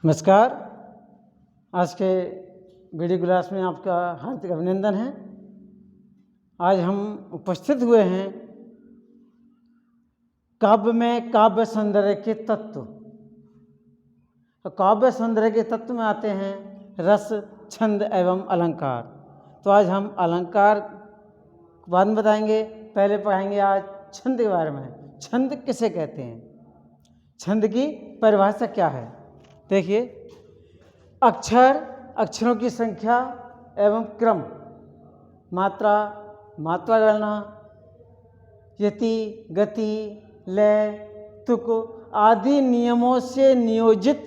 नमस्कार। आज के वीडियो क्लास में आपका हार्दिक अभिनंदन है। आज हम उपस्थित हुए हैं काव्य में काव्य सौंदर्य के तत्व। तो काव्य सौंदर्य के तत्व में आते हैं रस, छंद एवं अलंकार। तो आज हम अलंकार बाद में बताएंगे, पहले पढ़ाएंगे आज छंद के बारे में। छंद किसे कहते हैं, छंद की परिभाषा क्या है। देखिए, अक्षर, अक्षरों की संख्या एवं क्रम, मात्रा गणना, यति, गति, लय, तुक आदि नियमों से नियोजित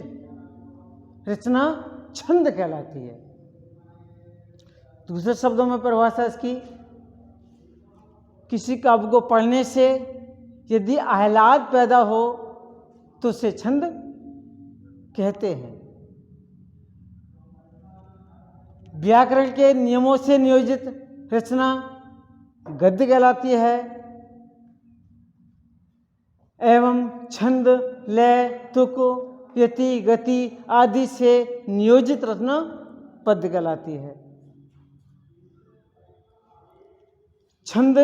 रचना छंद कहलाती है। दूसरे शब्दों में परिभाषा इसकी, किसी काव्य को पढ़ने से यदि आह्लाद पैदा हो तो उसे छंद कहते हैं। व्याकरण के नियमों से नियोजित रचना गद्य कहलाती है एवं छंद, लय, तुक, यति, गति आदि से नियोजित रचना पद्य कहलाती है। छंद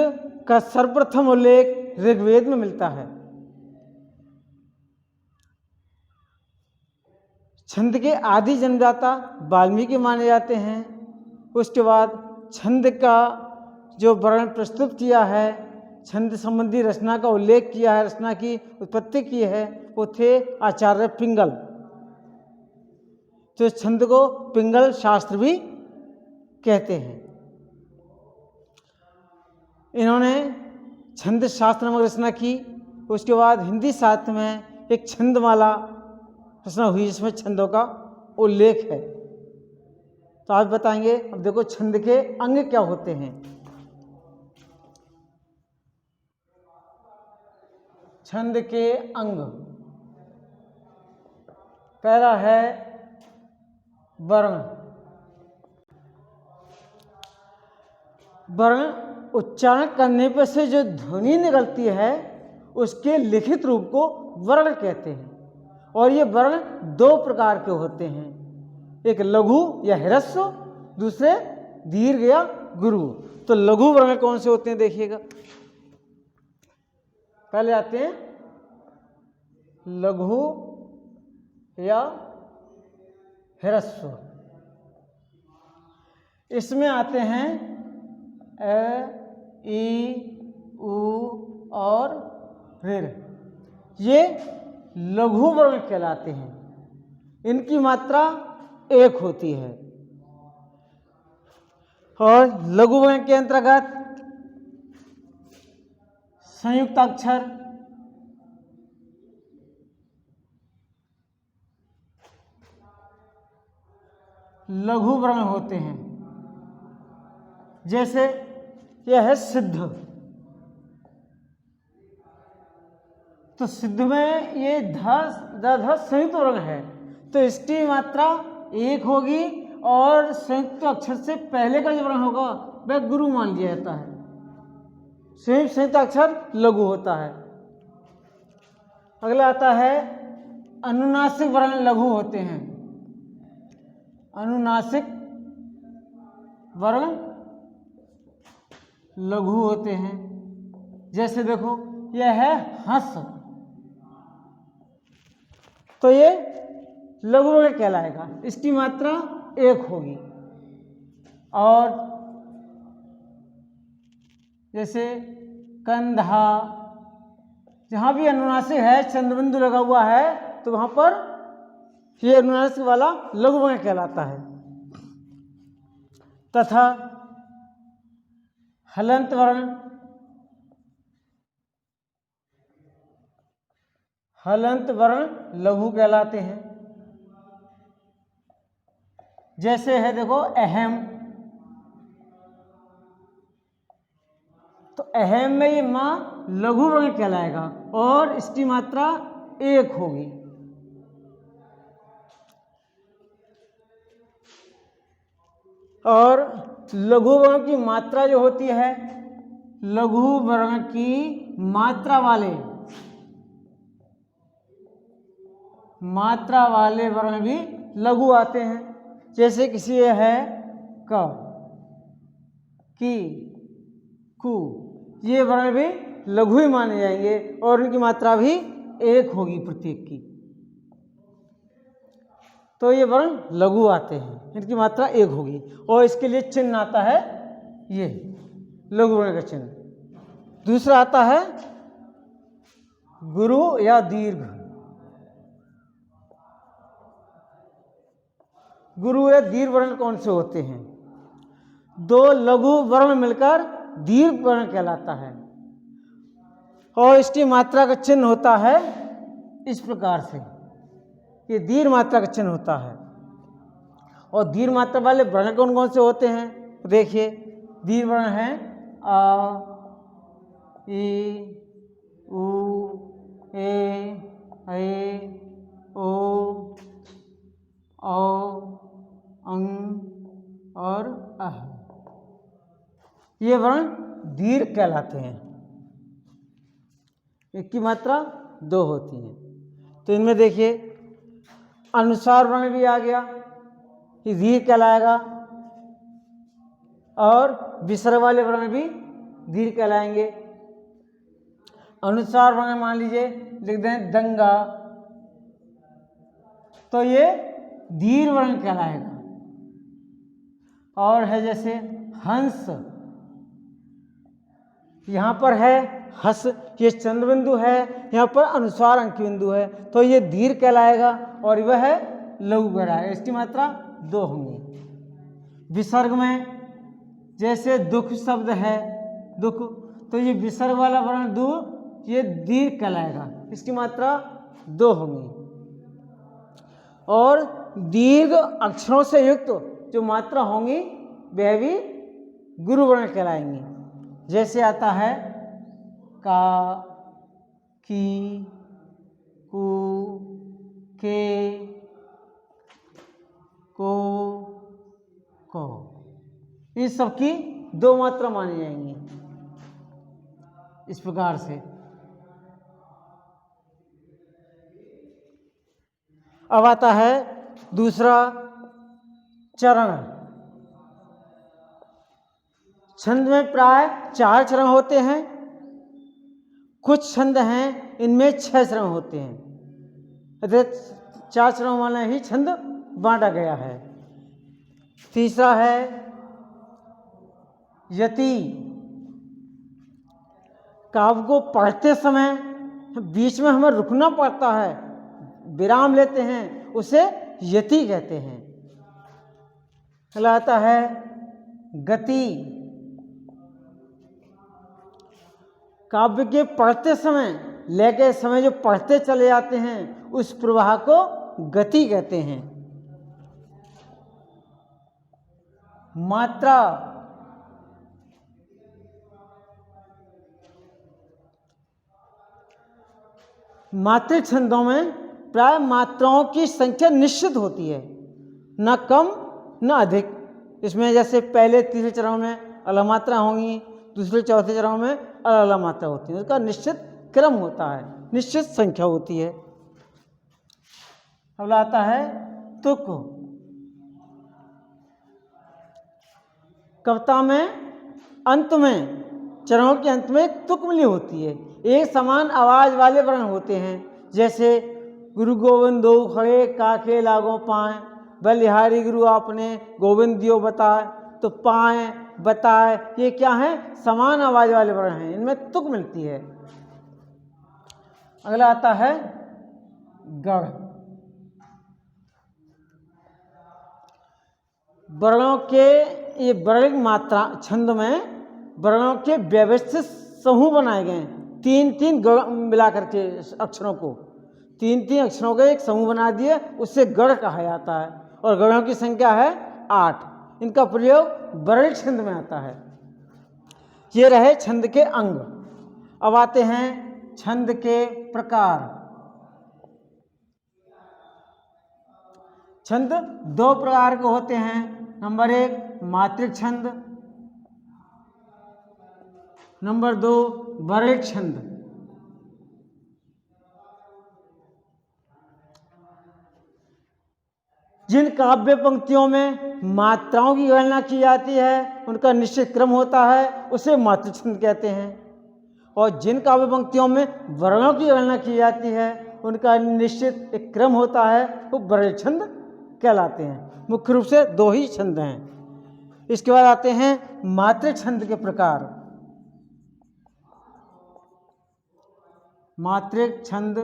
का सर्वप्रथम उल्लेख ऋग्वेद में मिलता है। छंद के आदि जन्मदाता वाल्मीकि माने जाते हैं। उसके बाद छंद का जो वर्णन प्रस्तुत किया है, छंद संबंधी रचना का उल्लेख किया है, रचना की उत्पत्ति की है, वो थे आचार्य पिंगल। तो छंद को पिंगल शास्त्र भी कहते हैं। इन्होंने छंद शास्त्र नामक रचना की। उसके बाद हिंदी साहित्य में एक छंदमाला रचना हुई जिसमें छंदों का उल्लेख है। तो आज बताएंगे। अब देखो, छंद के अंग क्या होते हैं। छंद के अंग, पहला है वर्ण। वर्ण उच्चारण करने पर से जो ध्वनि निकलती है उसके लिखित रूप को वर्ण कहते हैं। और ये वर्ण दो प्रकार के होते हैं, एक लघु या ह्रस्व, दूसरे दीर्घ या गुरु। तो लघु वर्ण कौन से होते हैं देखिएगा। पहले आते हैं लघु या ह्रस्व। इसमें आते हैं अ, ई, उ और ऋ। ये लघु वर्ण कहलाते हैं। इनकी मात्रा एक होती है। और लघु वर्ण के अंतर्गत संयुक्त अक्षर, लघु वर्ण होते हैं। जैसे यह है सिद्ध। तो सिद्ध में ये ध संयुक्त वर्ण है, तो इसकी मात्रा एक होगी और संयुक्त अक्षर से पहले का जो वर्ण होगा वह गुरु मान लिया जाता है। संयुक्त अक्षर लघु होता है। अगला आता है अनुनासिक वर्ण लघु होते हैं। अनुनासिक वर्ण लघु होते हैं। जैसे देखो, यह है हंस, तो ये लघु वर्ण कहलाएगा। इसकी मात्रा एक होगी। और जैसे कंधा, जहां भी अनुनासिक है, चंद्रबिंदु लगा हुआ है, तो वहां पर ये अनुनासिक वाला लघु वर्ण कहलाता है। तथा हलंत वर्ण, हलंत वर्ण लघु कहलाते हैं। जैसे है देखो अहम, तो अहम में ये मां लघु वर्ण कहलाएगा और इसकी मात्रा एक होगी। और लघु वर्ण की मात्रा जो होती है, लघु वर्ण की मात्रा वाले मात्रा वाले वर्ण भी लघु आते हैं। जैसे किसी है क, की, कु, ये वर्ण भी लघु ही माने जाएंगे और इनकी मात्रा भी एक होगी प्रत्येक की। तो ये वर्ण लघु आते हैं, इनकी मात्रा एक होगी और इसके लिए चिन्ह आता है ये लघु वर्ण का चिन्ह। दूसरा आता है गुरु या दीर्घ। गुरु या दीर्घ वर्ण कौन से होते हैं? दो लघु वर्ण मिलकर दीर्घ वर्ण कहलाता है और इसकी मात्रा का चिन्ह होता है इस प्रकार से, ये दीर्घ मात्रा का चिन्ह होता है। और दीर्घ मात्रा वाले वर्ण कौन कौन से होते हैं? देखिए, दीर्घ वर्ण हैं आ, ई, उ, ए, ओ, अंग और अह। ये वर्ण दीर्घ कहलाते हैं, इनकी मात्रा 2 होती है। तो इनमें देखिए अनुस्वार वर्ण भी आ गया, ये दीर्घ कहलाएगा, और विसर्ग वाले वर्ण भी दीर्घ कहलाएंगे। अनुस्वार वर्ण मान लीजिए लिख दें दंगा, तो ये दीर्घ वर्ण कहलाएगा। और है जैसे हंस, यहाँ पर है हस, ये चंद्र बिंदु है, यहाँ पर अनुस्वार अंक बिंदु है, तो ये दीर्घ कहलाएगा और वह लघु कहलाएगा। इसकी मात्रा 2 होंगी। विसर्ग में जैसे दुख शब्द है, दुख, तो ये विसर्ग वाला वर्ण दु, ये दीर्घ कहलाएगा, इसकी मात्रा 2 होंगी। और दीर्घ अक्षरों से युक्त जो मात्रा होंगी वह भी गुरु वर्ण कहलाएंगी। जैसे आता है का, की, कु, के, को, इन सबकी 2 मात्रा मानी जाएंगी इस प्रकार से। अब आता है दूसरा चरण। छंद में प्राय 4 चरण होते हैं, कुछ छंद हैं इनमें 6 चरण होते हैं। 4 चरणों वाला ही छंद बांटा गया है। तीसरा है यति। काव्य को पढ़ते समय बीच में हमें रुकना पड़ता है, विराम लेते हैं, उसे यति कहते हैं। कहलाता है गति। काव्य के पढ़ते समय लेके समय जो पढ़ते चले जाते हैं उस प्रवाह को गति कहते हैं। मात्रा। मात्रिक छंदों में प्राय मात्राओं की संख्या निश्चित होती है, न कम न अधिक। इसमें जैसे पहले तीसरे चरण में अलग मात्रा होंगी, दूसरे चौथे चरण में अलग अलग मात्रा होती है, उसका निश्चित क्रम होता है, निश्चित संख्या होती है। अब आता है तुक। कविता में अंत में, चरणों के अंत में तुक मिली होती है। एक समान आवाज वाले वर्ण होते हैं, जैसे गुरु गोविंद दो खड़े काके लागो पाए, बलिहारी गुरु आपने गोविंद दियो बताए। तो पाए, बताए, ये क्या है? समान आवाज वाले वर्ण हैं, इनमें तुक मिलती है। अगला आता है गढ़। वर्णों के, ये वर्णिक मात्रा छंद में वर्णों के व्यवस्थित समूह बनाए गए हैं। 3-3 गढ़ मिला करके अक्षरों को, 3-3 अक्षरों का एक समूह बना दिए, उससे गढ़ कहा जाता है। और गढ़ों की संख्या है 8। इनका प्रयोग वर्णिक छंद में आता है। ये रहे छंद के अंग। अब आते हैं छंद के प्रकार। छंद 2 प्रकार के होते हैं। नंबर 1 मात्रिक छंद, नंबर 2 वर्णिक छंद। जिन काव्य पंक्तियों में मात्राओं की गणना की जाती है, उनका निश्चित क्रम होता है, उसे मातृ छंद कहते हैं। और जिन काव्य पंक्तियों में वर्णों की गणना की जाती है, उनका निश्चित एक क्रम होता है, वो वर्ण छंद कहलाते हैं। मुख्य रूप से दो ही छंद हैं। इसके बाद आते हैं मातृ छंद के प्रकार। मातृ छंद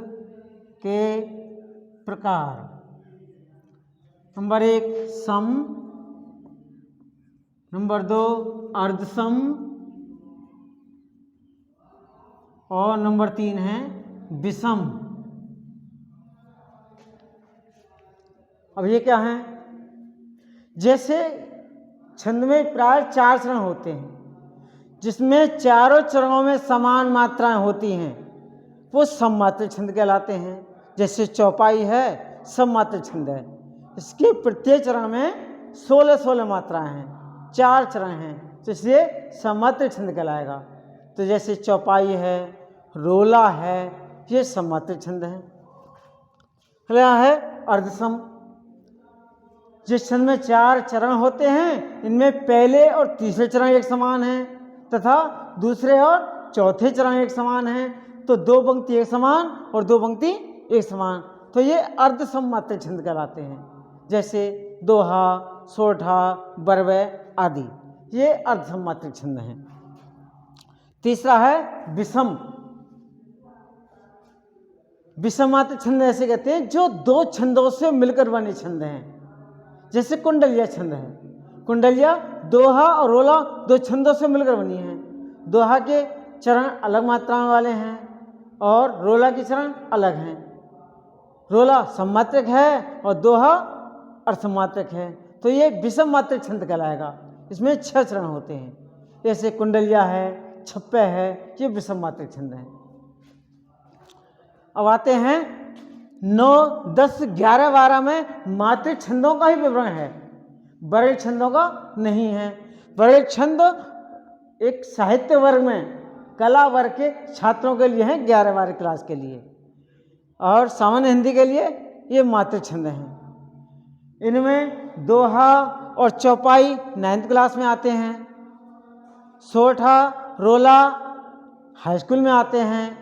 के प्रकार, नंबर 1 सम, नंबर 2 अर्धसम और नंबर 3 है विषम। अब ये क्या है? जैसे छंद में प्राय 4 चरण होते हैं, जिसमें चारों चरणों में समान मात्राएं होती हैं, वो सममात्र छंद कहलाते हैं। जैसे चौपाई है, सममात्र छंद है। इसके प्रत्येक चरण में 16-16 मात्राएं हैं, 4 चरण हैं, तो इसलिए सममात्र छंद कहलाएगा। तो जैसे चौपाई है, रोला है, ये सममात्र छंद है। अगला है अर्धसम। जिस छंद में 4 चरण होते हैं, इनमें पहले और तीसरे चरण एक समान हैं तथा दूसरे और चौथे चरण एक समान हैं। तो 2 पंक्ति एक समान और 2 पंक्ति एक समान, तो ये अर्धसममात्र छंद कहलाते हैं। जैसे दोहा, सोठा, बरवे आदि, ये अर्धसममात्र छंद हैं। तीसरा है विषम। विषममात्र छंद ऐसे कहते हैं जो 2 छंदों से मिलकर बने छंद हैं। जैसे कुंडलिया छंद है। कुंडलिया दोहा और रोला 2 छंदों से मिलकर बनी है। दोहा के चरण अलग मात्राओं वाले हैं और रोला के चरण अलग हैं। रोला सममात्रक है और दोहा अर्धसममात्रक है, तो ये विषममात्र छंद कहलाएगा। इसमें 6 चरण होते हैं। जैसे कुंडलिया है, छप्पे है, ये विषममात्र छंद है। अब आते हैं 9, 10, 11, 12 में मात्र छंदों का ही विवरण है, वर्ण छंदों का नहीं है। वर्ण छंद एक साहित्य वर्ग में कला वर्ग के छात्रों के लिए हैं, 11-12 क्लास के लिए, और सामान्य हिंदी के लिए ये मात्र छंद हैं। इनमें दोहा और चौपाई 9th क्लास में आते हैं। सोठा, रोला हाई स्कूल में आते हैं।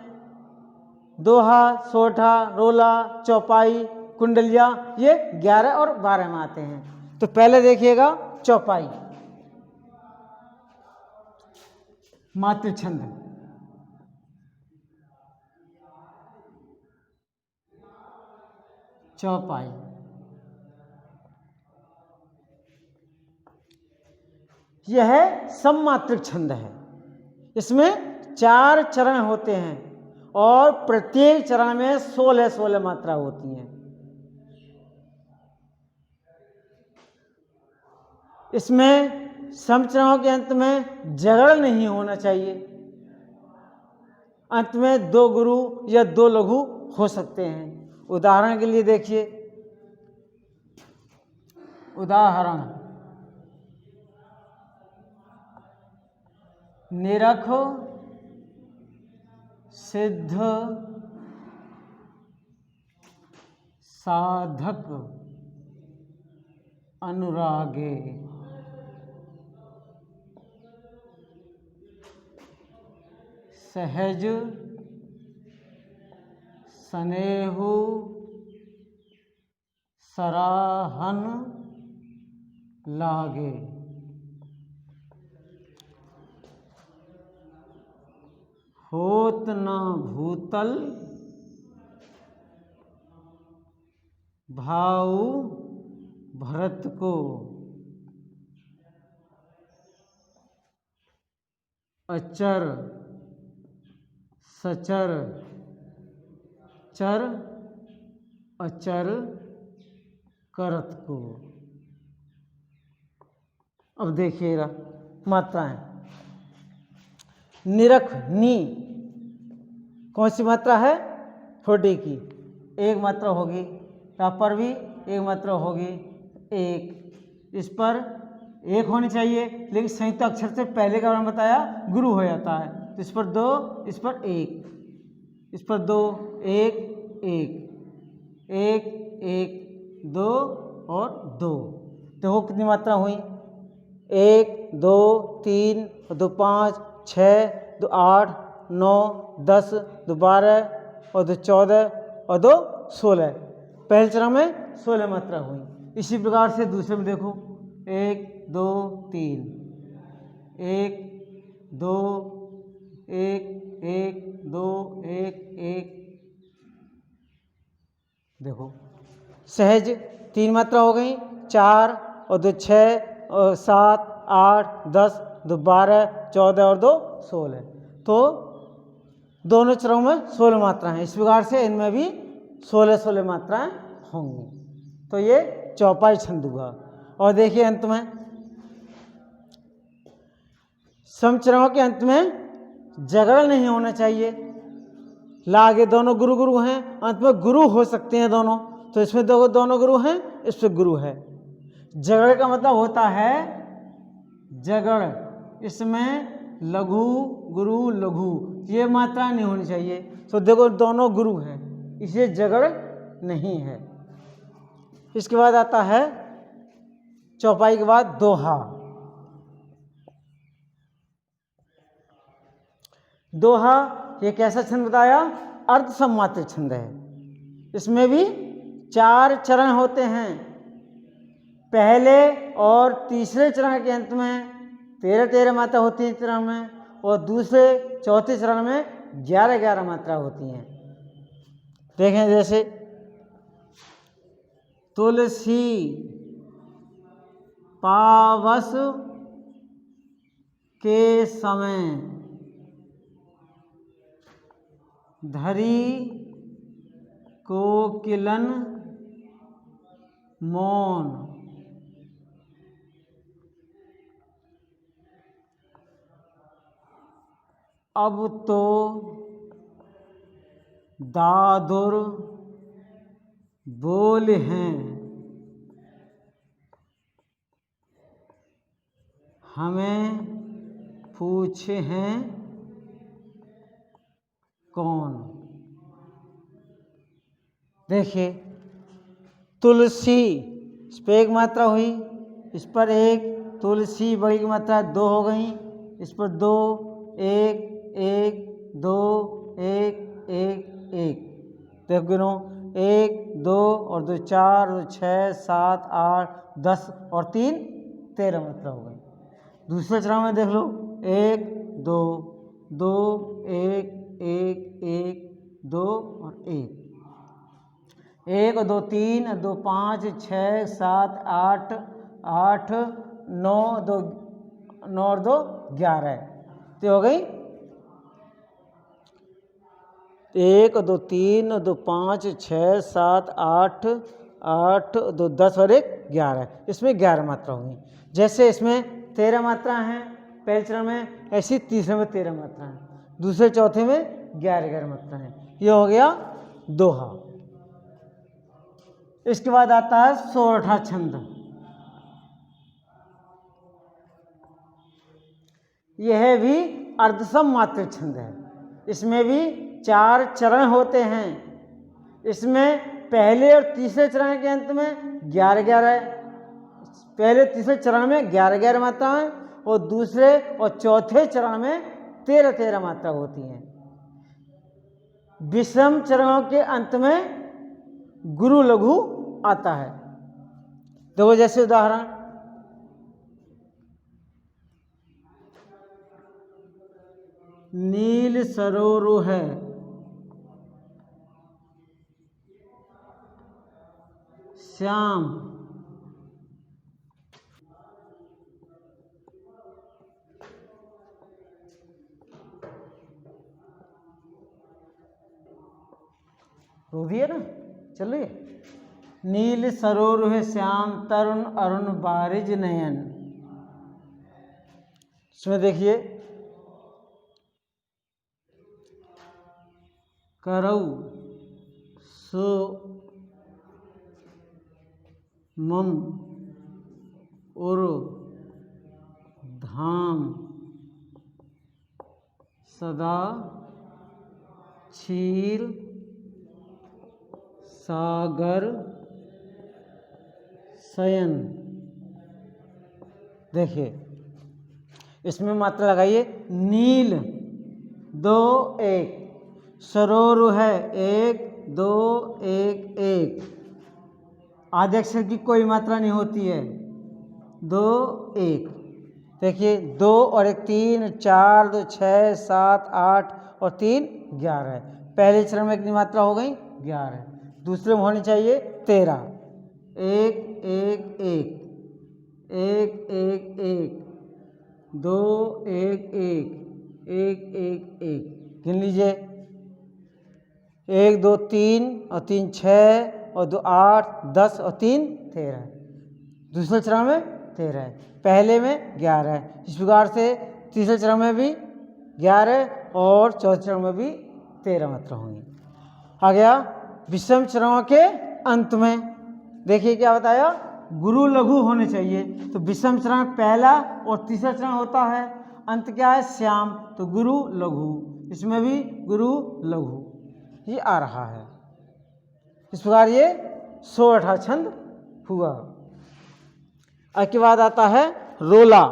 दोहा, सोठा, रोला, चौपाई, कुंडलिया ये 11 और 12 में आते हैं। तो पहले देखिएगा चौपाई, मातृ छंद। चौपाई यह सममात्रक छंद है। इसमें 4 चरण होते हैं और प्रत्येक चरण में 16-16 मात्रा होती हैं। इसमें समचरणों के अंत में जगड़ नहीं होना चाहिए। अंत में 2 गुरु या 2 लघु हो सकते हैं। उदाहरण के लिए देखिए, उदाहरण निरख, सिद्ध, साधक, अनुरागे। सहज, स्नेहु, सराहन लागे। होत न भूतल भाव भरत को। अचर, सचर, चर, अचर करत को। अब देखिएगा मात्राएं। निरख, नी कौन सी मात्रा है? छोटे की, एक मात्रा होगी। यहाँ पर भी एक मात्रा होगी, एक। इस पर एक होनी चाहिए, लेकिन संयुक्त अक्षर से पहले का मैंने बताया गुरु हो जाता है। तो इस पर 2, इस पर 1, इस पर 2, 1, 1, 1, 1, 2, और 2। देखो कितनी मात्रा हुई, 1 2 3 2 5 6 2 8 9 10 2 12 और 2 14 और 2 16। पहले चरण में 16 मात्रा हुई। इसी प्रकार से दूसरे में देखो 1 2 3 1 2 1 1 2 1 1। देखो सहज 3 मात्रा हो गई, 4 और 2 6 और 7 8 10 2 12 14 और 2 16। तो दोनों चरणों में 16 मात्राएं हैं। इस प्रकार से इनमें भी 16 मात्राएं होंगी। तो ये चौपाई छंद हुआ। और देखिए अंत में समचरणों के अंत में जगड़ नहीं होना चाहिए। लागे दोनों गुरु गुरु हैं, अंत में गुरु हो सकते हैं दोनों। तो इसमें दोनों गुरु हैं, इस पे गुरु है। जगड़ का मतलब होता है जगड़, इसमें लघु गुरु लघु ये मात्रा नहीं होनी चाहिए। तो देखो दोनों गुरु हैं, इसे जगड़ नहीं है। इसके बाद आता है चौपाई के बाद दोहा। दोहा ये कैसा छंद बताया, अर्ध सम्मात्रिक छंद है। इसमें भी 4 चरण होते हैं। पहले और तीसरे चरण के अंत में 13 मात्रा होती है चरण में, और दूसरे चौथे चरण में 11 मात्रा होती हैं। देखें जैसे तुलसी पावस के समय धरी कोकिलन मौन, अब तो दादुर बोल हैं, हमें पूछे हैं कौन। देखिए तुलसी इस पर 1 मात्रा हुई, इस पर 1, तुलसी बड़ी की मात्रा 2 हो गई, इस पर 2 1 1 2 1 1 1। देखो गिनो 1 2 और 2 4 2 6 7 8 10 और 3 13 मात्रा हो गई। दूसरे चरण में देख लो 1 2 2 1 1 1 2 और 1 1 और 2 3 और 2 5 6 7 8 8 9 2 9 और 2 11। तो हो गई 1 2 3 2 5 6 7 8 8 2 10 और 1 11। इसमें 11 मात्रा होंगी। जैसे इसमें 13 मात्रा हैं पहले चरण में, ऐसी तीसरे में 13 मात्रा हैं, दूसरे चौथे में 11 मात्रा हैं। ये हो गया दोहा। इसके बाद आता है सोरठा छंद। यह भी अर्धसम्मात्रिक छंद है। इसमें भी 4 चरण होते हैं। इसमें पहले और तीसरे चरण के अंत में 11 पहले तीसरे चरण में 11 मात्राएं और दूसरे और चौथे चरण में 13 मात्रा होती हैं। विषम चरणों के अंत में गुरु लघु आता है। देखो जैसे उदाहरण नील सरोरु है, श्याम रो दिए ना, चल रही है। नील सरोरु है श्याम तरुण अरुण बारिज नयन। इसमें देखिए करऊ सो मम उर धाम सदा क्षीर सागर शयन। देखिए इसमें मात्रा लगाइए, नील 2 1, सरोरु है 1 2 1 1, आधे अक्षर की कोई मात्रा नहीं होती है, 2 1। देखिए 2 और 1 3 4 2 6 7 8 और 3 11 है। पहले चरण में कितनी मात्रा हो गई? 11। दूसरे में होनी चाहिए 13। 1 1 1 1 1 1 2 1 1 1 1 1, गिन लीजिए। 1 2 3 और 3 6 और 2 8 10 और 3 13। दूसरे चरण में 13 है, पहले में 11 है। इस प्रकार से तीसरे चरण में भी 11 और चौथे चरण में भी 13 मात्रा होंगी। आ गया विषम चरणों के अंत में। देखिए क्या बताया, गुरु लघु होने चाहिए, तो विषम चरण पहला और तीसरा चरण होता है, अंत क्या है? श्याम, तो गुरु लघु, इसमें भी गुरु लघु ये आ रहा है। इस प्रकार ये 16 छंद हुआ। इसके बाद आता है रोला।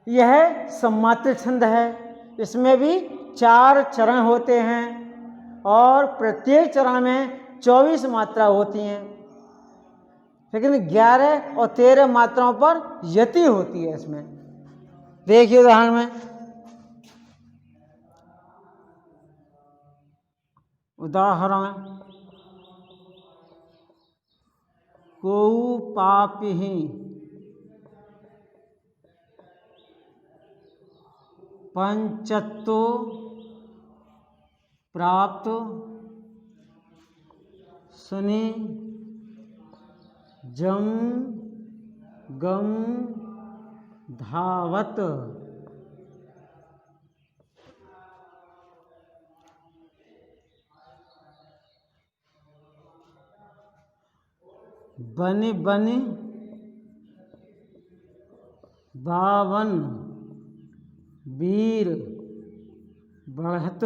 यह सम्मात्र छंद है, इसमें भी 4 चरण होते हैं और प्रत्येक चरण में 24 मात्रा होती हैं, लेकिन 11 और 13 मात्राओं पर यति होती है इसमें। देखिए उदाहरण में, उदाहरण कोउ पापिहि पंचत्तो प्राप्त सुनि जम गम धावत। बनि बनि बावन वीर बढ़त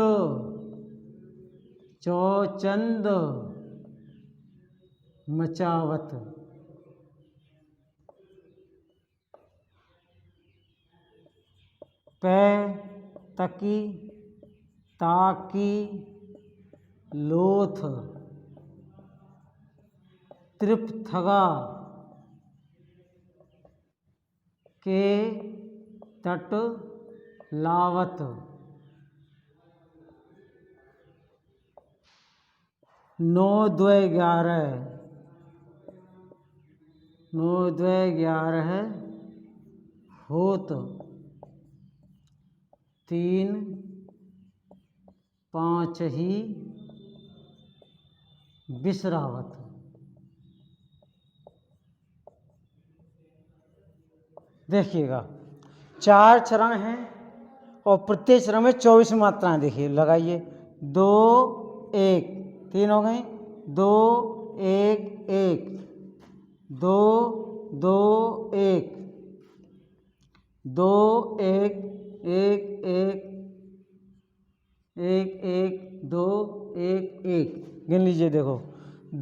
चौचंद मचावत। पै तकी ताकी लोथ त्रिपथगा के तट लावत। नौ द्वय 11, 9 द्वय 11 होत। 3 5 ही बिसरावत। देखिएगा 4 चरण हैं और प्रत्येक चरण में 24 मात्राएं। देखिए लगाइए, 2 1 3 हो गई, 2 1 1 2 2 1 2 1 1 1 1 1 2 1 1, गिन लीजिए। देखो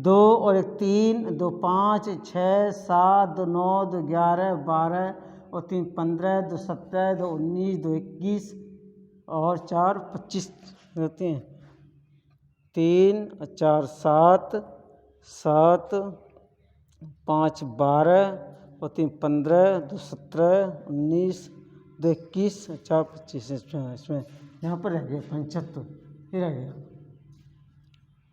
2 और 1 3 2 5 6 7 2 9 2 11 12 और 3 15 2 17 2 19 2 21 और 4 25 होते हैं। 3 और 4 7 7 5 12 और 3 15 2 17 19 2 21 4 25। इसमें यहाँ पर रह गया पंचत्व, ये रह गया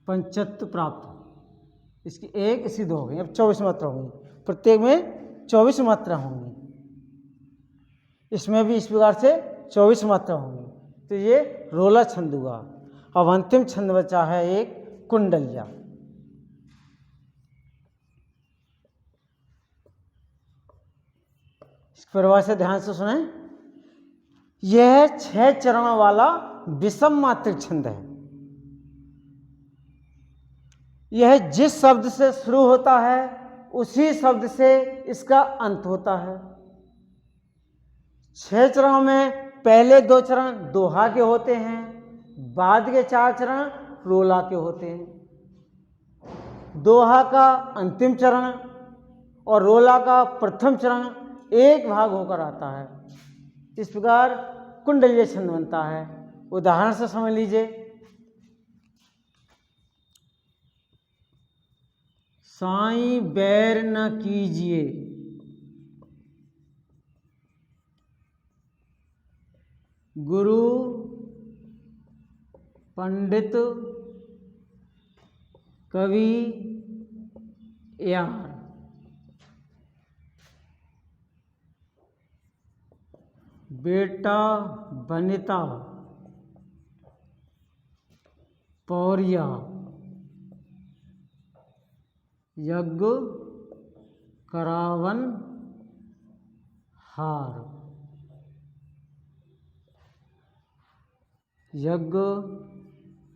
पंचत्व प्राप्त। इसकी 1 इसकी 2 हो गई, अब 24 मात्रा होंगी, प्रत्येक में 24 मात्रा होंगी। इसमें भी इस प्रकार से 24 मात्रा होंगी। तो ये रोला छंद हुआ। अब अंतिम छंद बचा है एक कुंडलिया। इस प्रवाह से ध्यान से सुने, यह 6 चरणों वाला विषम मात्रिक छंद है। यह जिस शब्द से शुरू होता है उसी शब्द से इसका अंत होता है। 6 चरणों में पहले 2 चरण दोहा के होते हैं, बाद के 4 चरण रोला के होते हैं। दोहा का अंतिम चरण और रोला का प्रथम चरण एक भाग होकर आता है। इस प्रकार कुंडलीय छंद बनता है। उदाहरण से समझ लीजिए, साईं बैर न कीजिए, गुरु पंडित कवि यार, बेटा बनिता पौरिया, यज्ञ करावन हार, यज्ञ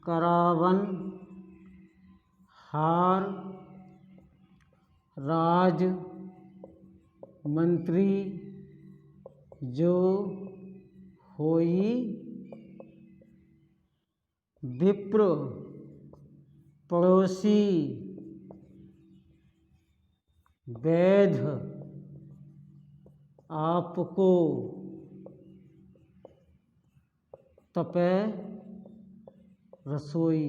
करावन हार, राज मंत्री जो होई, विप्र पड़ोसी वैध आपको, तपे रसोई,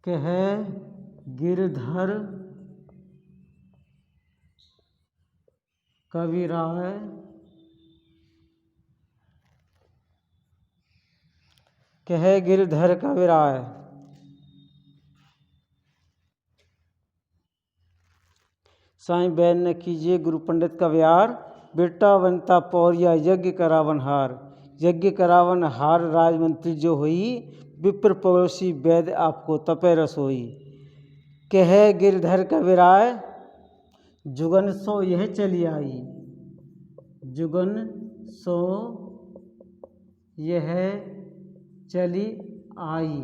कह गिरधर कविराय, कह गिरधर कविराय। साईं बैर न कीजिए, गुरु पंडित कवियार, बेटा बनता पौरिया, यज्ञ करावन हार, यज्ञ करावन हार, राजमंत्री जो हुई, विप्र पड़ोसी वैद्य आपको, तपे रसोई। कह गिरधर कविराय, जुगन सो यह चली आई, जुगन सो यह चली आई।